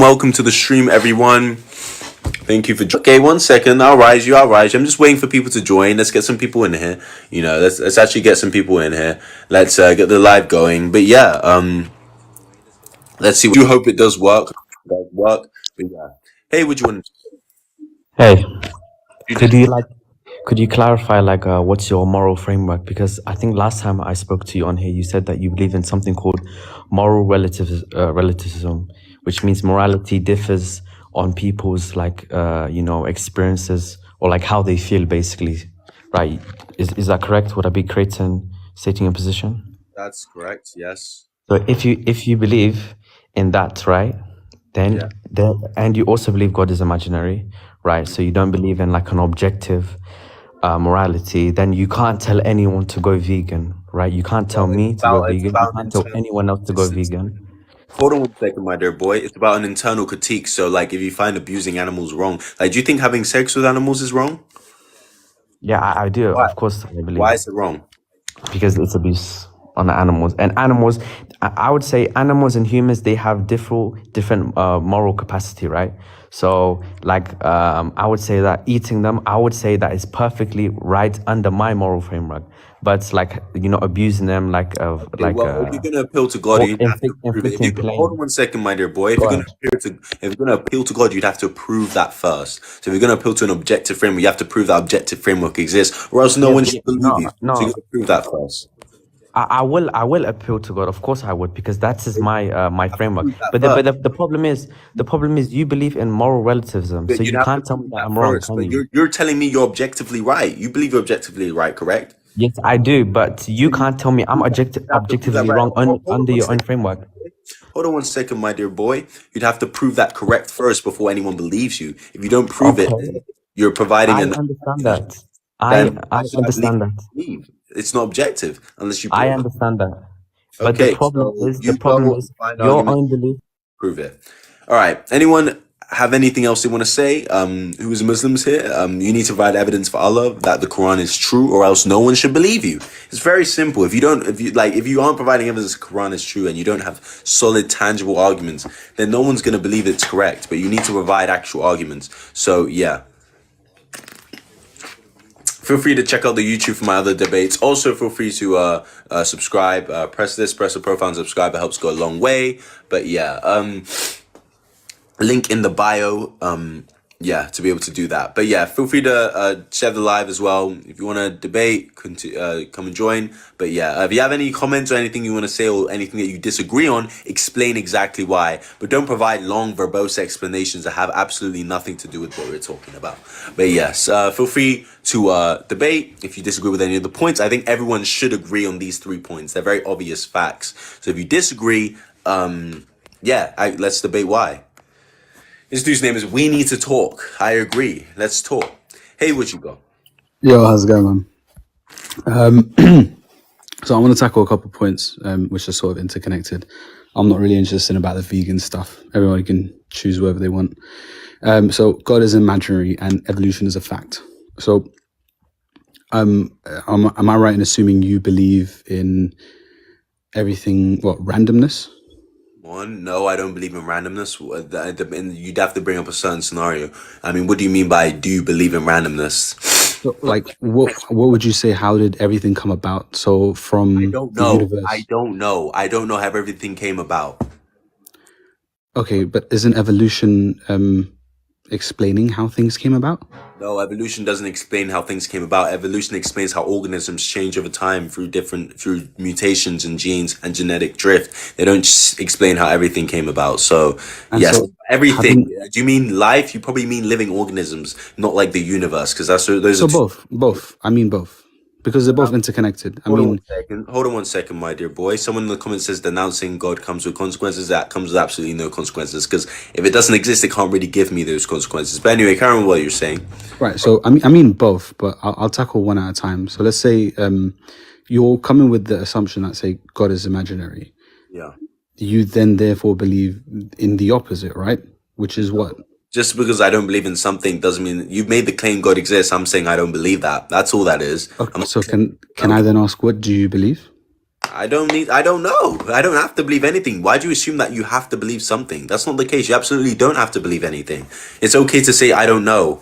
welcome to the stream, everyone. Thank you for okay. 1 second, I'll rise you. I'm just waiting for people to join. Let's get some people in here. Let's actually get some people in here. Let's get the live going. But yeah, let's see. I do hope it does work. But yeah. Hey, would you want Hey, to could you clarify what's your moral framework? Because I think last time I spoke to you on here, you said that you believe in something called moral relativism, which means morality differs on people's experiences or like how they feel, basically, right? Is that correct? Would I be correct in stating your position? That's correct. Yes. So if you believe in that, right, then and you also believe God is imaginary, right? So you don't believe in like an objective morality, then you can't tell anyone to go vegan, right? You can't tell me to go vegan. You can't tell anyone else to go vegan. Hold on 1 second, my dear boy. It's about an internal critique. So, like, if you find abusing animals wrong, like, do you think having sex with animals is wrong? Yeah, I do. Why? Of course, I believe. Why is it wrong? Because it's abuse on animals. And animals, I would say animals and humans, they have different moral capacity, right? So I would say that eating them, I would say that is perfectly right under my moral framework. But abusing them if you're gonna appeal to God, you have to prove it. Hold on 1 second, my dear boy. If you're gonna appeal to God, you'd have to prove that first. So if you're gonna appeal to an objective framework, you have to prove that objective framework exists, or else no one should believe you. No. So you gotta prove that first. I will appeal to God, of course I would, because that is my framework. But the problem is you believe in moral relativism, so you can't tell me that I'm wrong. But you're telling me you're objectively right. You believe you're objectively right, correct? Yes, I do, but you can't tell me I'm objectively wrong under your own framework. Hold on 1 second, my dear boy. You'd have to prove that correct first before anyone believes you. If you don't prove it, you're providing I understand that. I understand that. It's not objective unless you. I understand that. But the problem is your own belief. Prove it. All right. Anyone have anything else they want to say? Who is Muslims here? You need to provide evidence for Allah that the Quran is true, or else no one should believe you. It's very simple. If you aren't providing evidence the Quran is true and you don't have solid, tangible arguments, then no one's going to believe it's correct. But you need to provide actual arguments. So yeah. Feel free to check out the YouTube for my other debates. Also, feel free to subscribe. Press the profile and subscribe. It helps go a long way. But yeah, link in the bio. To be able to do that. But yeah, feel free to share the live as well. If you want to debate, come and join. But yeah, if you have any comments or anything you want to say or anything that you disagree on, explain exactly why. But don't provide long, verbose explanations that have absolutely nothing to do with what we're talking about. But yes, feel free to debate if you disagree with any of the points. I think everyone should agree on these 3 points. They're very obvious facts. So if you disagree, let's debate why. This dude's name is We Need to Talk. I agree. Let's talk. Hey, what you got? Yo, how's it going, man? So I want to tackle a couple of points, which are sort of interconnected. I'm not really interested about the vegan stuff. Everyone can choose whatever they want. So God is imaginary and evolution is a fact. So am I right in assuming you believe in everything, randomness? No, I don't believe in randomness. You'd have to bring up a certain scenario. I mean, what do you mean by do you believe in randomness? So, what would you say? How did everything come about? So from I don't know. I don't know how everything came about. Okay, but isn't evolution explaining how things came about? No, evolution doesn't explain how things came about. Evolution explains how organisms change over time through mutations in genes and genetic drift. They don't explain how everything came about. So, yes, everything. Do you mean life? You probably mean living organisms, not like the universe, because those are both. I mean both. Because they're both interconnected. Hold on 1 second, my dear boy. Someone in the comments says denouncing God comes with consequences. That comes with absolutely no consequences, because if it doesn't exist, it can't really give me those consequences. But anyway, carry on what you're saying. Right. So I mean both, but I'll tackle one at a time. So let's say you're coming with the assumption that say God is imaginary. Yeah. You then therefore believe in the opposite, right? Which is what? Just because I don't believe in something doesn't mean you've made the claim God exists. I'm saying I don't believe that. That's all that is. Okay, so can I then ask, what do you believe? I don't know. I don't have to believe anything. Why do you assume that you have to believe something? That's not the case. You absolutely don't have to believe anything. It's okay to say I don't know.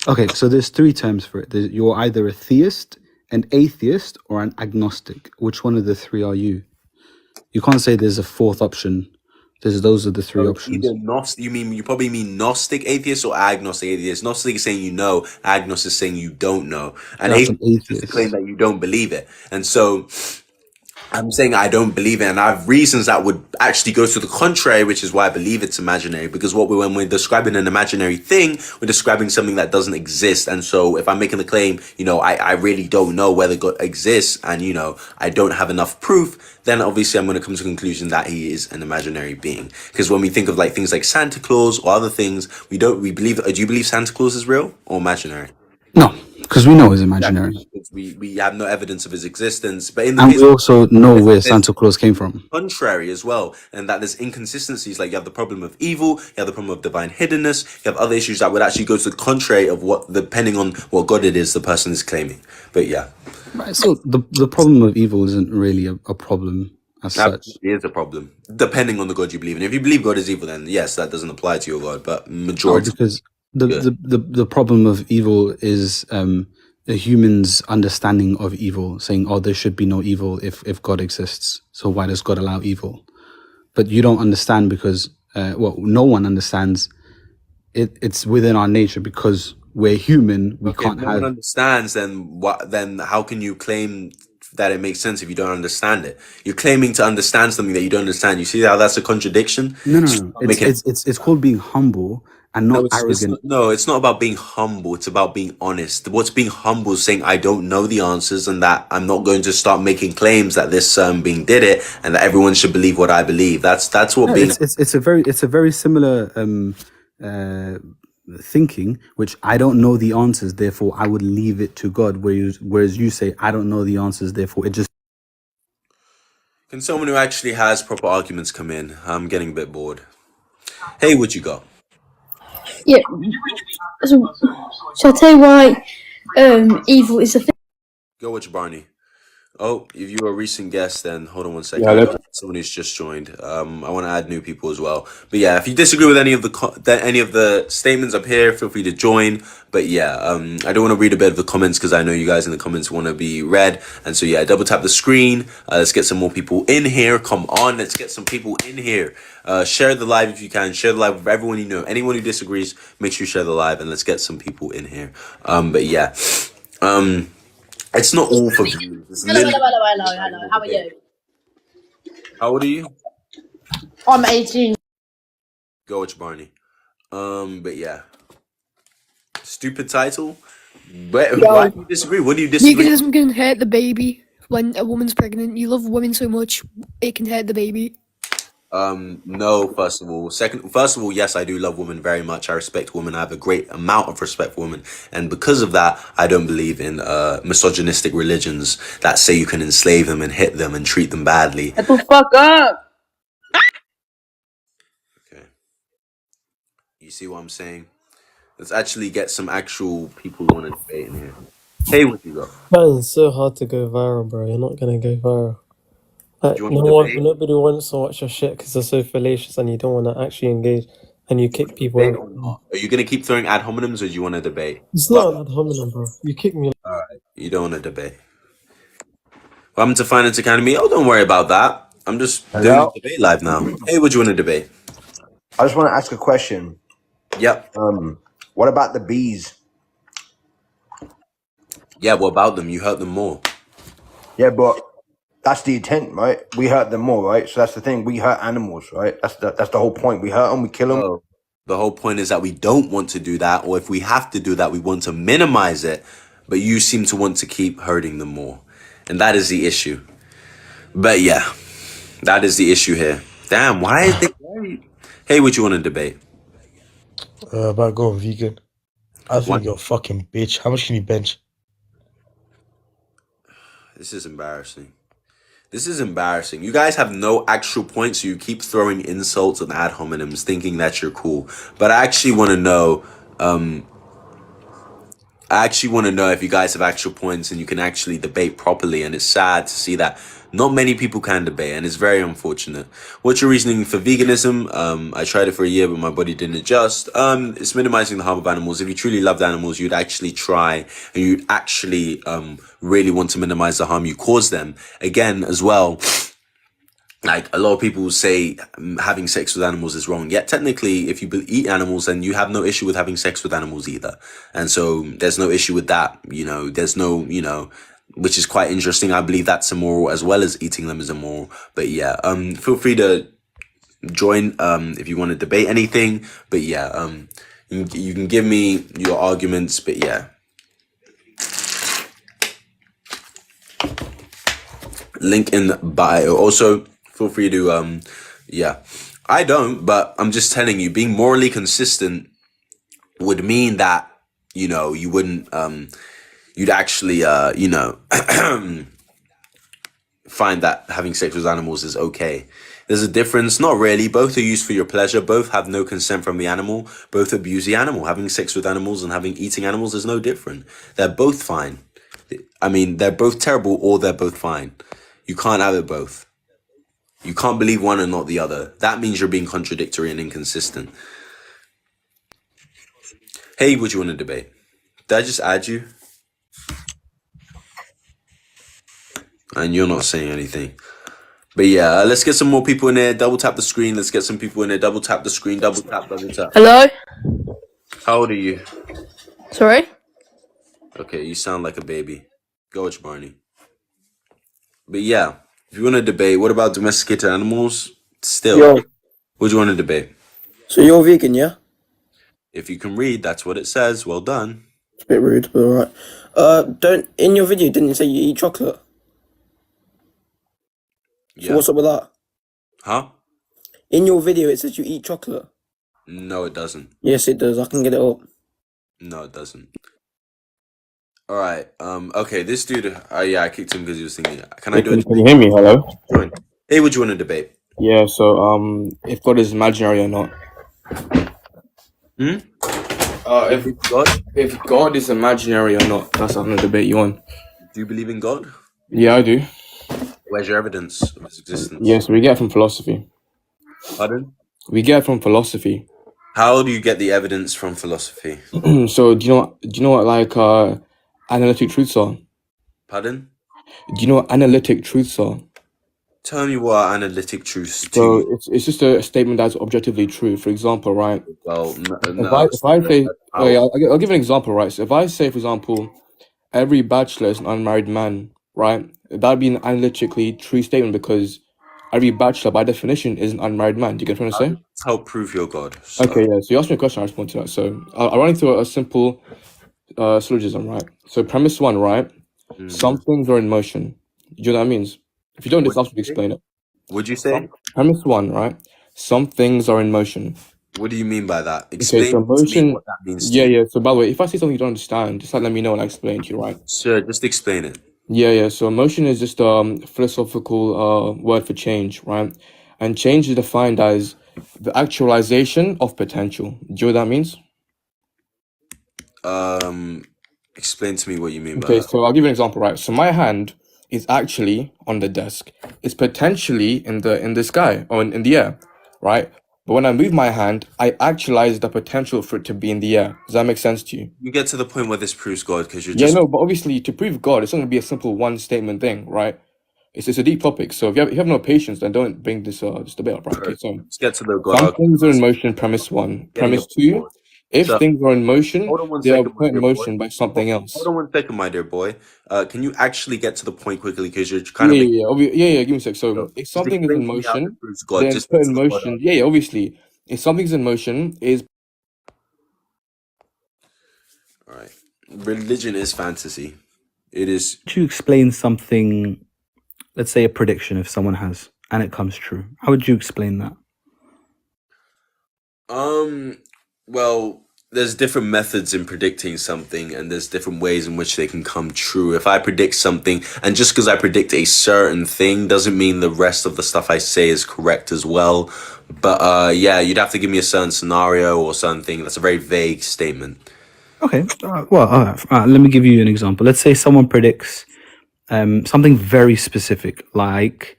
Okay, so there's three terms for it. You're either a theist, an atheist, or an agnostic. Which one of the three are you? You can't say there's a fourth option. Those are the three So options. either Gnostic, you probably mean Gnostic atheist or agnostic atheist. Gnostic is saying you know, agnostic is saying you don't know. And That's an atheist is just to claim atheist. that you don't believe it. And so I'm saying I don't believe it, and I have reasons that would actually go to the contrary, which is why I believe it's imaginary. Because when we're describing an imaginary thing, we're describing something that doesn't exist. And so if I'm making the claim, I really don't know whether God exists, and I don't have enough proof, then obviously I'm going to come to the conclusion that he is an imaginary being. Because when we think of like things like Santa Claus or other things, we believe. Do you believe Santa Claus is real or imaginary? No, because we know it's Exactly. imaginary. We have no evidence of his existence. But in the And case we also know where there's Santa Claus came from. contrary as well, and that there's inconsistencies. Like you have the problem of evil, you have the problem of divine hiddenness, you have other issues that would actually go to the contrary of what, depending on what God it is the person is claiming. But yeah, Right. So the problem of evil isn't really a problem as such. absolutely is a problem, depending on the God you believe in. If you believe God is evil, then yes, that doesn't apply to your God. But No, majority, because the, good. the problem of evil is a human's understanding of evil, saying, "Oh, there should be no evil if God exists. So why does God allow evil?" But you don't understand because no one understands it. It's within our nature because we're human. We Okay, if can't no one have. understands, then what? Then how can you claim that it makes sense if you don't understand it? You're claiming to understand something that you don't understand. You see how that's a contradiction? No. Not It's making it's it's it's called being humble and No, not it's arrogant. not, no, it's not about being humble. It's about being honest. What's being humble is saying I don't know the answers and that I'm not going to start making claims that this being did it and that everyone should believe what I believe. That's what No, being. it's a very similar uh, thinking, which I don't know the answers, therefore I would leave it to God. Whereas you say I don't know the answers, therefore it just. Can someone who actually has proper arguments come in? I'm getting a bit bored. Hey, what you got? Yeah. So, shall I tell you why evil is a thing? Go watch Barney. Oh, if you're a recent guest, then hold on one second. Yeah, I let's. got someone who's just joined. I want to add new people as well. But yeah, if you disagree with any of any of the statements up here, feel free to join. But yeah, I don't want to read a bit of the comments because I know you guys in the comments want to be read. And so yeah, double tap the screen. Let's get some more people in here. Come on, let's get some people in here. Share the live if you can. Share the live with everyone you know. Anyone who disagrees, make sure you share the live and let's get some people in here. But yeah, it's not all for views. It's literally. Hello. How are you? How old are you? I'm 18. Go watch Barney. But yeah, stupid title. But why do you disagree? What do you disagree? Veganism can hurt the baby when a woman's pregnant. You love women so much, it can hurt the baby. No. First of all, yes, I do love women very much. I respect women. I have a great amount of respect for women, and because of that, I don't believe in misogynistic religions that say you can enslave them and hit them and treat them badly. Shut the fuck up! Okay, you see what I'm saying? Let's actually get some actual people who want to debate in here. Hey, what you got? Man, it's so hard to go viral, bro. You're not gonna go viral. Like, Do you want to debate? nobody wants to watch your shit because they're so fallacious and you don't want to actually engage and you kick people Debate out. or not? Are you gonna keep throwing ad hominems, or do you want to debate? It's not an ad hominem, bro. You kick me. You don't want to debate. Welcome to Finance Academy. Oh, don't worry about that. I'm just doing Hello? the debate live now. Hey, what do you want to debate? I just want to ask a question. Yep. What about the bees? Yeah, what about them? You hurt them more. Yeah, but that's the intent, right? We hurt them more, right? So that's the thing. We hurt animals, right? That's the whole point. We hurt them, we kill them. Oh. The whole point is that we don't want to do that, or if we have to do that, we want to minimize it. But you seem to want to keep hurting them more. And that is the issue. But yeah, that is the issue here. Damn, why is they... Hey, what you want to debate? About going vegan. I What? think you're a fucking bitch. How much can you bench? This is embarrassing. This is embarrassing. You guys have no actual points, so you keep throwing insults and ad hominems thinking that you're cool. But I actually want to know, I actually want to know if you guys have actual points and you can actually debate properly. And it's sad to see that not many people can debate, and it's very unfortunate. What's your reasoning for veganism? I tried it for a year, but my body didn't adjust. It's minimizing the harm of animals. If you truly loved animals, you'd actually try, and you'd actually really want to minimize the harm you cause them. Again, as well, like a lot of people say having sex with animals is wrong. Yet technically, if you eat animals, then you have no issue with having sex with animals either. And so there's no issue with that. There's no, which is quite interesting. I believe that's immoral as well as eating them is immoral. But yeah, feel free to join if you want to debate anything. But yeah, you can give me your arguments. But yeah. Link in bio. Also, feel free to I don't, but I'm just telling you, being morally consistent would mean that you wouldn't you'd actually find that having sex with animals is okay. There's a difference. Not really. Both are used for your pleasure. Both have no consent from the animal. Both abuse the animal. Having sex with animals and eating animals is no different. They're both fine. I mean, they're both terrible or they're both fine. You can't have it both. You can't believe one and not the other. That means you're being contradictory and inconsistent. Hey, would you want to debate? Did I just add you? And you're not saying anything. But yeah, let's get some more people in there. Double tap the screen. Let's get some people in there. Double tap the screen. Double tap, double tap. Hello? How old are you? Sorry? Okay, you sound like a baby. Go watch Barney. But yeah, if you want to debate, what about domesticated animals? Still, Yo, what do you want to debate? so you're vegan, yeah? If you can read, that's what it says. Well done. It's a bit rude, but alright. Don't in your video didn't you say you eat chocolate? So Yeah. what's up with that? Huh? In your video it says you eat chocolate. No, it doesn't. Yes, it does. I can get it up. No, it doesn't. All right. Okay, this dude. Yeah, I kicked him because he was thinking. Can I do it? Can you hear me? Hello? Join. Hey, what do you want to debate? Yeah, so if God is imaginary or not. Hmm? If God is imaginary or not, that's what I'm gonna debate you on. Do you believe in God? Yeah, I do. Where's your evidence of his existence? Yes, we get it from philosophy. Pardon? We get it from philosophy. How do you get the evidence from philosophy? So do you know what like analytic truths are? Pardon? Do you know what analytic truths are? Tell me what are analytic truths to So you. it's just a statement that's objectively true. For example, right? Well, no. If I say, I'll give an example, right? So if I say, for example, every bachelor is an unmarried man, right? That'd be an analytically true statement because every bachelor, by definition, is an unmarried man. Do you get what I'm trying to say? Help prove your God. So. Okay, yeah. So you asked me a question, I respond to that. So I'll run into a simple syllogism, right? So premise one, right? Some things are in motion. Do you know what that means? If you don't, just ask me to explain it. What'd you say? Premise one, right? Some things are in motion. What do you mean by that? Explain Okay, so to me motion. what that means to Yeah, you. yeah. So by the way, if I say something you don't understand, just like let me know and I explain to you, right? Sure, just explain it. Yeah, yeah. So emotion is just a philosophical word for change, right? And change is defined as the actualization of potential. Do you know what that means? Explain to me what you mean by Okay, that. so I'll give you an example, right? So my hand is actually on the desk. It's potentially in the sky or in the air, right? But when I move my hand, I actualize the potential for it to be in the air. Does that make sense to you? You get to the point where this proves God because you're Yeah, just no, but obviously to prove God, it's not going to be a simple one statement thing, right? It's a deep topic. So if you have no patience, then don't bring this debate up, right? Okay, so let's get to the some God. things are in motion, premise one. Getting Premise up two, board. if So things are in motion, hold on one they are second, my put in dear boy. motion by something else. Hold on one second, my dear boy. Can you actually get to the point quickly because you're Yeah, kind of yeah, making yeah. Give me a sec. so So if just something is explain in to me how this motion, proves God. then Just put this in is what motion. Yeah, yeah, obviously. If something's in motion, is all right. Religion is fantasy. It is. Could you explain something, let's say a prediction if someone has, and it comes true? How would you explain that? Well, there's different methods in predicting something, and there's different ways in which they can come true. If I predict something, and just because I predict a certain thing doesn't mean the rest of the stuff I say is correct as well. But yeah, you'd have to give me a certain scenario or something. That's a very vague statement. Okay. Well, all right. Let me give you an example. Let's say someone predicts something very specific, like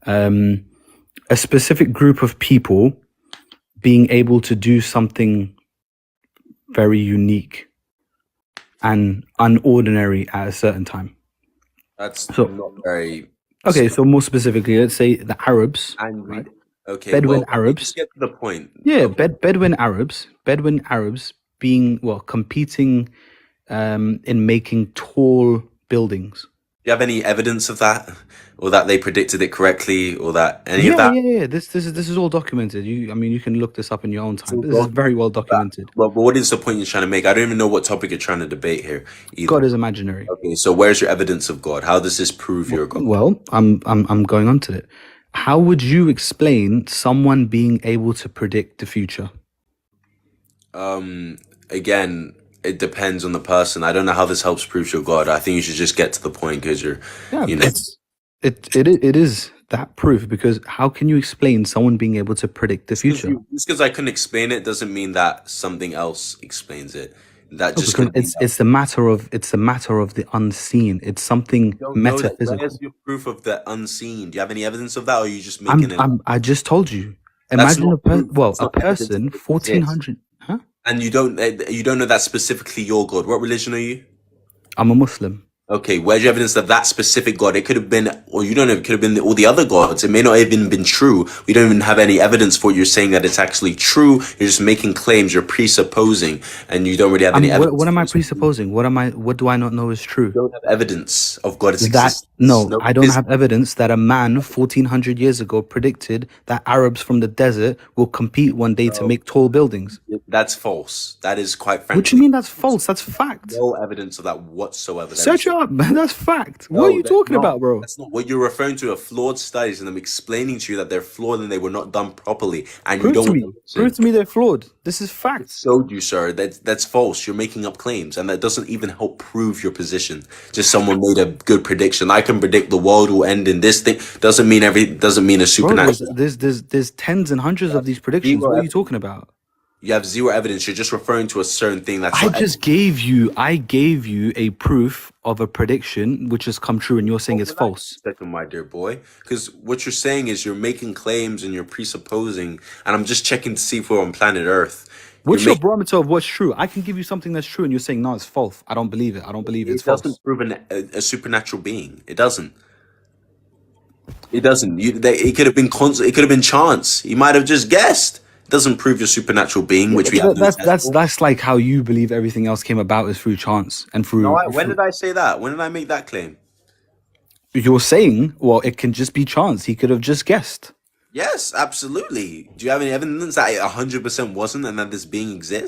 a specific group of people being able to do something very unique and unordinary at a certain time. That's So, not very okay, so more specifically, let's say the Arabs, angry. right? Okay, Bedouin well, Arabs. just get to the point. Yeah, Okay. Bedouin Arabs being competing in making tall buildings. Do you have any evidence of that, or that they predicted it correctly, or that any of that? Yeah. This is all documented. You can look this up in your own time. But this is Well, very well documented. but what is the point you're trying to make? I don't even know what topic you're trying to debate here either. God is imaginary. Okay, so where's your evidence of God? How does this prove you're God? Well, I'm going on to it. How would you explain someone being able to predict the future? Again, it depends on the person. I don't know how this helps prove you're God. I think you should just get to the point because you're, you know. It is that proof, because how can you explain someone being able to predict the future? Just because I couldn't explain it doesn't mean that something else explains it. That No, just because could be it's the matter of the unseen. It's something metaphysical. Where's your proof of the unseen? Do you have any evidence of that, or are you just making it? I just told you. That's Imagine not proof. That's a not evidence person that it 1400. Huh? And you don't know that specifically your God. What religion are you? I'm a Muslim. Okay, where's your evidence that that specific God? It could have been, or you don't know, it could have been all the other gods. It may not have even been true. We don't even have any evidence for it. You're saying that it's actually true. You're just making claims. You're presupposing, and you don't really have any evidence. What am I presupposing? What do I not know is true? You don't have evidence of God's That existence. no, I don't have evidence that a man 1400 years ago predicted that Arabs from the desert will compete one day to make tall buildings. That's false. That is quite frankly. What do you mean that's false? That's fact. No evidence of that whatsoever. Search it up, man. That's fact. What are you talking about, bro? That's not what you're referring to. Are flawed studies, and I'm explaining to you that they're flawed and they were not done properly. And Prove you don't to me. Prove to me they're flawed. This is fact. Showed you, sir. That's false. You're making up claims, and that doesn't even help prove your position. Just someone made a good prediction. I can predict the world will end in this thing. Doesn't mean a supernatural. Bro, there's tens and hundreds of these predictions. What are you talking about? You have zero evidence. You're just referring to a certain thing. That's I gave you a proof of a prediction which has come true, and you're saying it's false. Second, my dear boy, because what you're saying is you're making claims and you're presupposing, and I'm just checking to see if we're on planet Earth. What's your barometer of what's true? I can give you something that's true, and you're saying no, it's false. I don't believe it. I don't believe it's false. It doesn't prove a supernatural being. It doesn't. It doesn't. It could have been it could have been chance. He might have just guessed. It doesn't prove your supernatural being, which we have. That's like how you believe everything else came about is through chance and through. No, when did I say that? When did I make that claim? You're saying, well, it can just be chance. He could have just guessed. Yes, absolutely. Do you have any evidence that it 100% wasn't, and that this being exists?